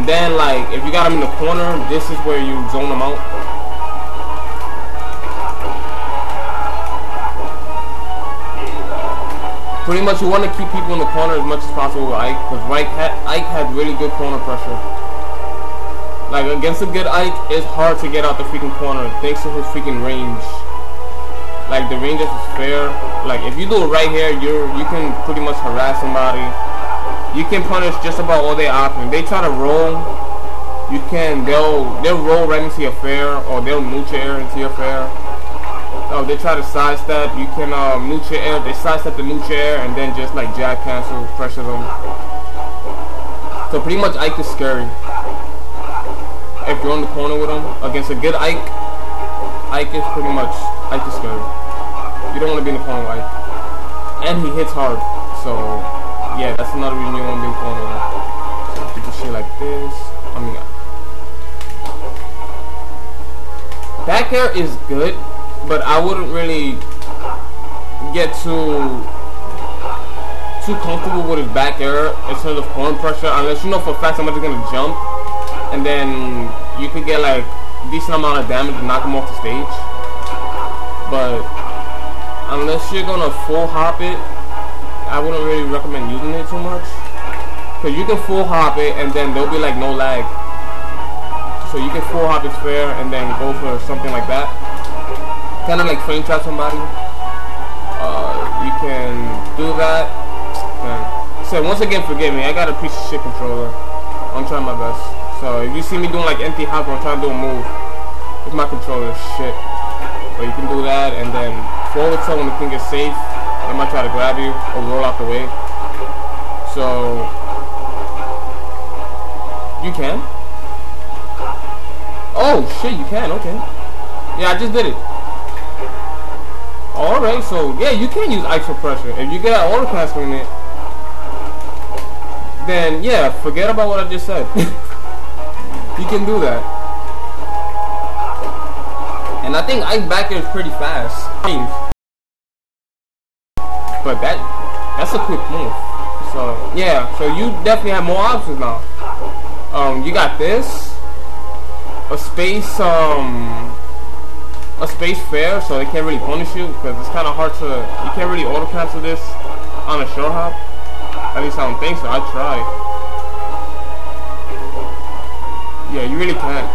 then like if you got him in the corner, this is where you zone him out. Pretty much you want to keep people in the corner as much as possible with Ike, because Ike had really good corner pressure. Like against a good Ike, it's hard to get out the freaking corner thanks to his freaking range. Like the range is fair. Like if you do it right here, you can pretty much harass somebody. You can punish just about all their options. They try to roll, they'll roll right into your fair, or they'll neutral air into your fair. Oh, they try to sidestep. You can neutral air. They sidestep the neutral air and then just like jab cancel, pressure them. So pretty much Ike is scary. If you're in the corner with him against a good Ike, Ike is scary. You don't want to be in the corner with Ike, and he hits hard. So yeah, that's another reason you want to be in the corner with him. So do this shit like this. I mean, back air is good, but I wouldn't really get too comfortable with his back air in terms of corner pressure, unless you know for a fact somebody's gonna jump, and then you could get like a decent amount of damage and knock him off the stage. But unless you're gonna full hop it, I wouldn't really recommend using it too much, because you can full hop it and then there'll be like no lag. So you can full hop it fair and then go for something like that, kind of like frame trap somebody. You can do that. So once again, forgive me, I got a piece of shit controller. I'm trying my best. So if you see me doing like empty hop, I'm trying to do a move. It's my controller shit. But you can do that, and then forward tilt when the thing is safe. They might try to grab you or roll out the way. So you can. Oh shit, you can. Okay. Yeah, I just did it. Alright, so yeah, you can use Ike for pressure. If you get an auto canceling it, then yeah, forget about what I just said. You can do that. And I think Ike back there is pretty fast. But that's a quick move. So yeah, so you definitely have more options now. You got this, a space fair, so they can't really punish you because it's kind of hard to. You can't really auto cancel this on a short hop. At least I don't think so. I tried. Yeah, you really can't.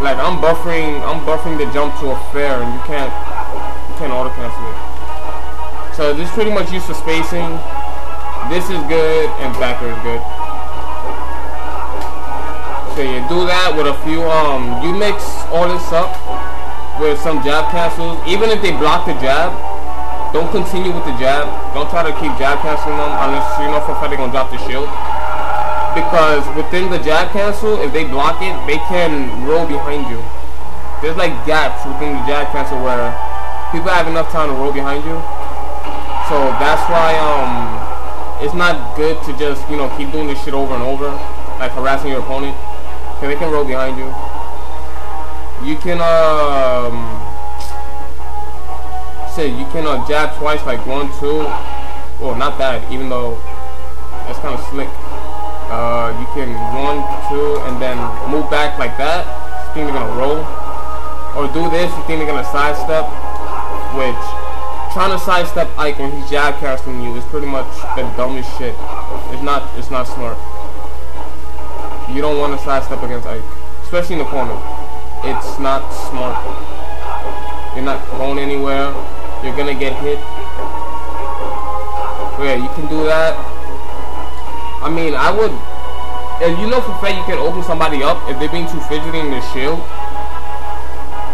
Like I'm buffering the jump to a fair, and you can't auto cancel it. So this is pretty much used for spacing. This is good, and backer is good. So you do that with a few. You mix all this up with some jab cancels. Even if they block the jab, don't continue with the jab. Don't try to keep jab canceling them unless you know for a fact they're gonna drop the shield. Because within the jab cancel, if they block it, they can roll behind you. There's like gaps within the jab cancel where people have enough time to roll behind you. So that's why it's not good to just keep doing this shit over and over, like harassing your opponent, because they can roll behind you. You can jab twice, like 1, 2. Well, not that, even though that's kind of slick. You can 1, 2, and then move back like that. You think they're gonna roll, or do this. You think they're gonna sidestep, which trying to sidestep Ike when he's jab casting you is pretty much the dumbest shit. It's not smart. You don't want to sidestep against Ike, especially in the corner. It's not smart. You're not going anywhere. You're gonna get hit. But yeah, you can do that. I mean, I would. If you know for a fact you can open somebody up if they're being too fidgety in their shield,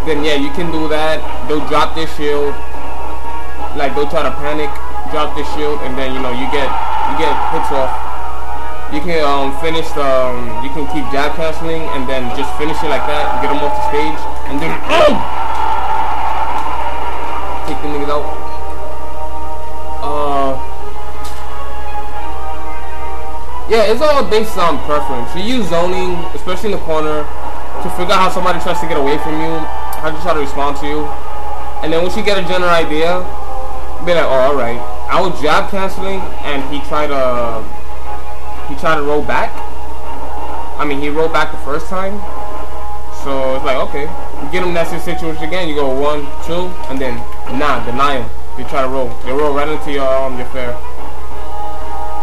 then yeah, you can do that. They'll drop their shield. Like they'll try to panic, drop their shield, and then you get hits off. You can finish you can keep jab canceling and then just finish it like that, get them off the stage, and then take the niggas out. Yeah, it's all based on preference. You use zoning, especially in the corner, to figure out how somebody tries to get away from you, how to try to respond to you, and then once you get a general idea, be like, oh, alright. I was jab canceling, and he tried to roll back, I mean, he rolled back the first time. So it's like, okay, you get him in that situation again. You go 1, 2, and then deny him. They try to roll. They roll right into your fair.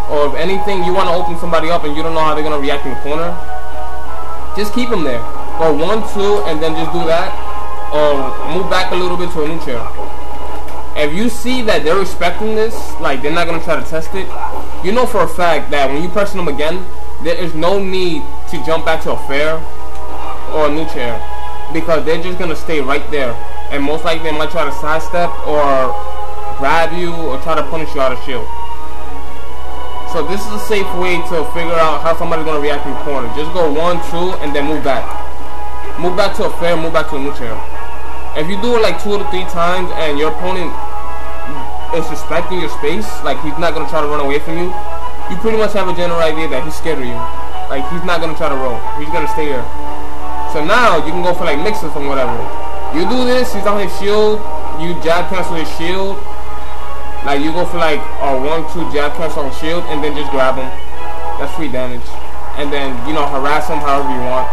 Or if anything, you want to open somebody up and you don't know how they're gonna react in the corner, just keep them there. Or 1, 2, and then just do that. Or move back a little bit to a new chair. If you see that they're respecting this, like they're not gonna try to test it, you know for a fact that when you pressing them again, there is no need to jump back to a fair or a new chair, because they're just gonna stay right there, and most likely they might try to sidestep or grab you or try to punish you out of shield. So this is a safe way to figure out how somebody's gonna react in the corner. Just go 1, 2, and then move back. Move back to a fair, move back to a new chair. If you do it like 2 to 3 times and your opponent is respecting your space, like he's not gonna try to run away from you, you pretty much have a general idea that he's scared of you. Like he's not gonna try to roll. He's gonna stay there. So now you can go for like mixes from whatever. You do this, he's on his shield, you jab cancel his shield. Like you go for like a 1, 2 jab cancel on shield and then just grab him. That's free damage. And then, you know, harass him however you want.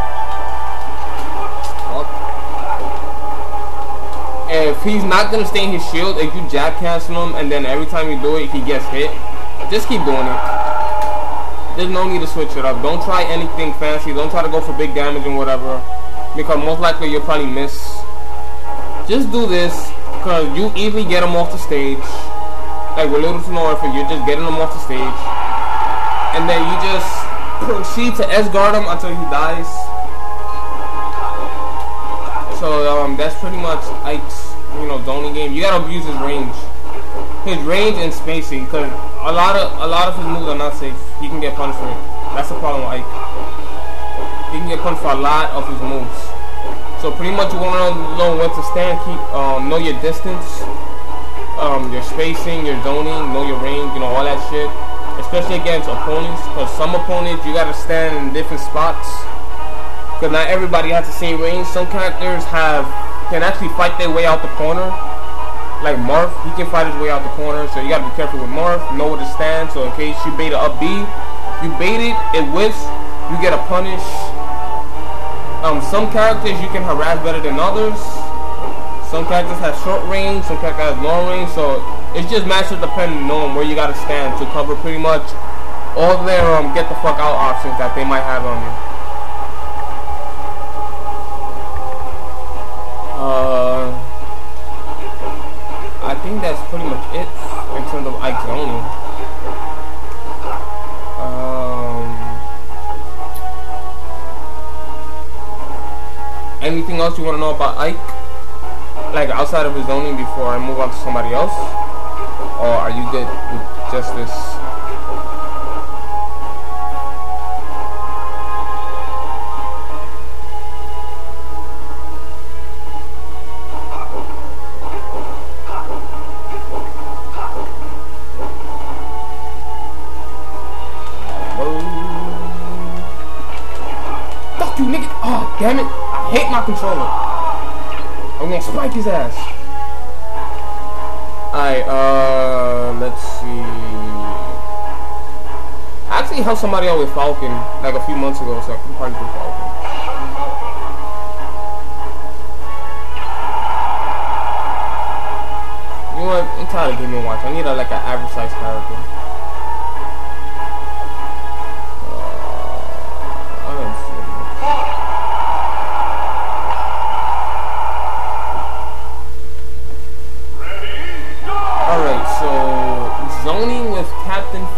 If he's not gonna stay in his shield, if you jab cancel him and then every time you do it he gets hit, just keep doing it. There's no need to switch it up. Don't try anything fancy. Don't try to go for big damage and whatever, because most likely you'll probably miss. Just do this, because you easily get him off the stage. Like with little to no effort, you're just getting him off the stage. And then you just proceed to S-guard him until he dies. So that's pretty much Ike's, you know, zoning game. You gotta abuse his range. His range and spacing, because a lot of his moves are not safe. He can get punished for it. That's the problem with Ike. He can get punished for a lot of his moves. So pretty much you want to know when to stand, know your distance, your spacing, your zoning, know your range, you know, all that shit. Especially against opponents, because some opponents you gotta stand in different spots. Because not everybody has the same range. Some characters can actually fight their way out the corner. Like Marth, he can fight his way out the corner, so you gotta be careful with Marth, know where to stand, so in case you bait it up B, you bait it, it whiffs, you get a punish. Some characters you can harass better than others. Some characters have short range, some characters have long range, so it's just matchup dependent on where you gotta stand to cover pretty much all their get the fuck out options that they might have on you. I think that's pretty much it in terms of Ike zoning. Anything else you want to know about Ike? Like outside of his zoning before I move on to somebody else? Or are you good with just this? Fuck you, nigga! Oh, damn it! I hate my controller. I'm gonna spike his ass. Alright, let's see. I actually helped somebody out with Falcon like a few months ago, so I can probably do Falcon. You know what? I'm tired of Game & Watch. I need like an average size character.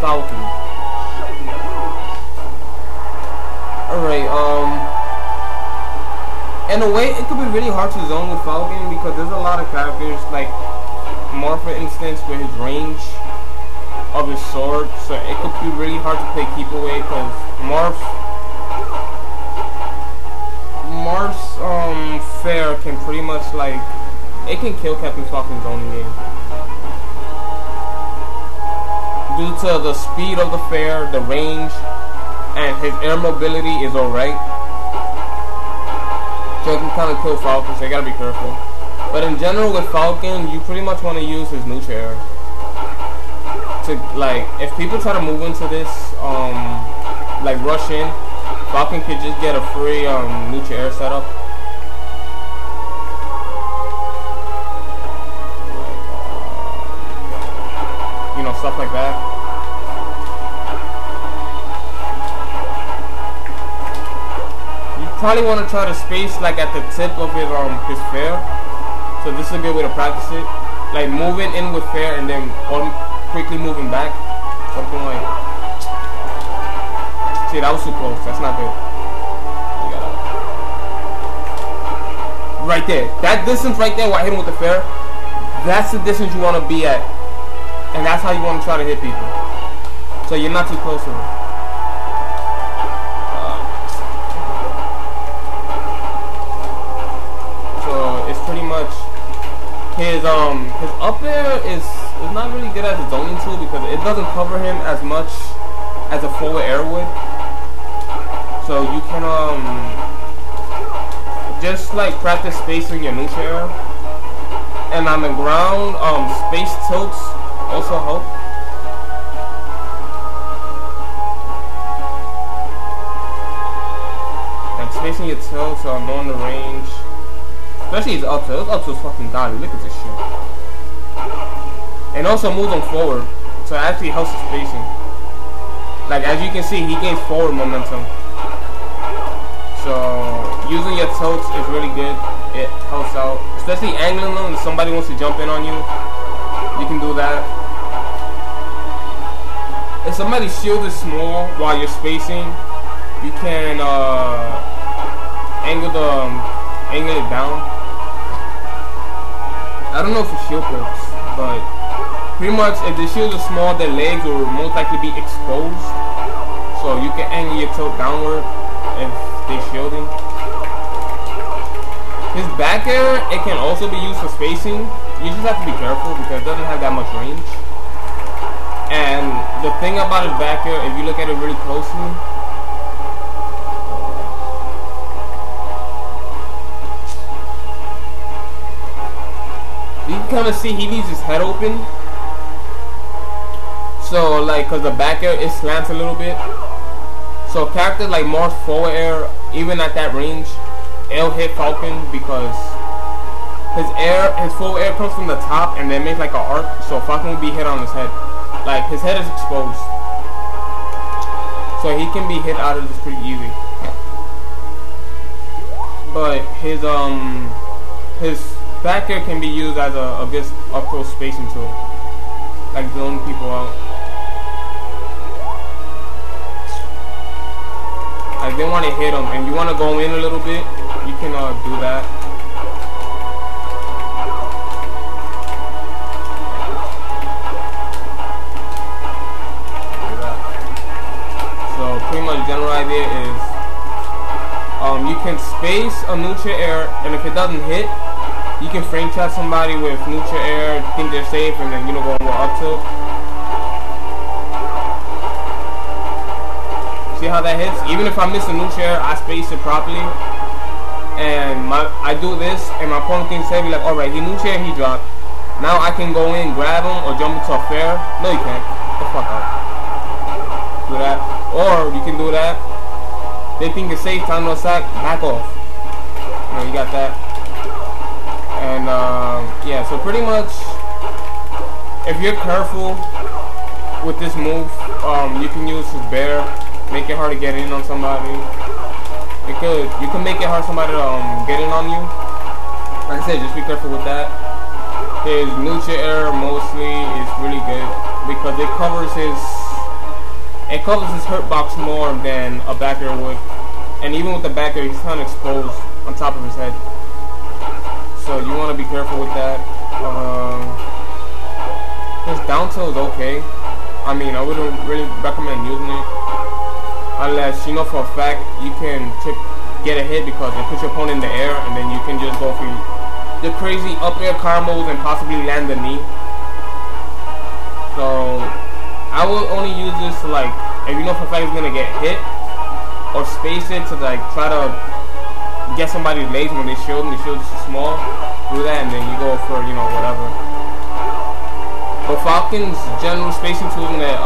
Falcon. Alright, in a way it could be really hard to zone with Falcon because there's a lot of characters, like Marth for instance, with his range of his sword, so it could be really hard to play keep away because Marth's fair can pretty much like, it can kill Captain Falcon's zoning game. Due to the speed of the fair, the range, and his air mobility is alright. So it can kind of kill Falcon, so you gotta be careful. But in general with Falcon, you pretty much want to use his new chair. To like, if people try to move into this, like rush in, Falcon could just get a free neutral air setup. You know, stuff like that. You probably want to try to space like at the tip of his fair. So this is a good way to practice it. Like moving in with fair and then quickly moving back. Something like. See, that was too close. That's not good. You gotta. Right there. That distance right there while hitting with the fair. That's the distance you want to be at. And that's how you want to try to hit people. So you're not too close to them. So it's pretty much his up air is not really good as a zoning tool because it doesn't cover him as much as a forward air would. So you can just like practice spacing your neutral air. And on the ground, space tilts also help. Like spacing your tilts, knowing the range. Especially his up tilt. His up tilt's fucking godly. Look at this shit. And also moves him forward. So it actually helps the spacing. Like as you can see, he gains forward momentum. So using your tilts is really good. It helps out. Especially angling them if somebody wants to jump in on you. You can do that. If somebody's shield is small while you're spacing, you can angle it down. I don't know if the shield works, but pretty much if the shield is small, their legs will most likely be exposed. So you can angle your tilt downward if they're shielding. His back air, it can also be used for spacing. You just have to be careful because it doesn't have that much range. And the thing about his back air, if you look at it really closely, you can kind of see he leaves his head open. So like, cause the back air, it slants a little bit. So characters like Mars forward air, even at that range, it'll hit Falcon because his forward air comes from the top and then makes like an arc, so Falcon will be hit on his head. Like his head is exposed, so he can be hit out of this pretty easy. But his back air can be used as a good up close spacing tool, like zoning people out. Like they want to hit him and you want to go in a little bit, you can do that. So pretty much the general idea is you can space a neutral air, and if it doesn't hit, you can frame trap somebody with neutral air, think they're safe, and then go more up tilt. See how that hits? Even if I miss a neutral air, I space it properly, and I do this, and my opponent thinks heavy, like, alright, he neutral air, he dropped. Now I can go in, grab him, or jump into a fair. No, you can't. Get the fuck out. Do that. Or you can do that. They think it's safe, time to attack, back off. You got that. And yeah, so pretty much, if you're careful with this move, you can use his bear, make it hard to get in on somebody. You can make it hard for somebody to get in on you. Like I said, just be careful with that. His neutral air mostly is really good because it covers his hurt box more than a back air would. And even with the back air, he's kind of exposed on top of his head. So you want to be careful with that. His down tilt is okay. I mean, I wouldn't really recommend using it unless you know for a fact you can get a hit because it puts your opponent in the air, and then you can just go for the crazy up air combos and possibly land the knee. So I will only use this to, like, if you know for a fact it's gonna get hit, or space it to like try to get somebody's legs when they shield and the shield is too small. Do that, and then you go for whatever. But Falcon's general spacing tools that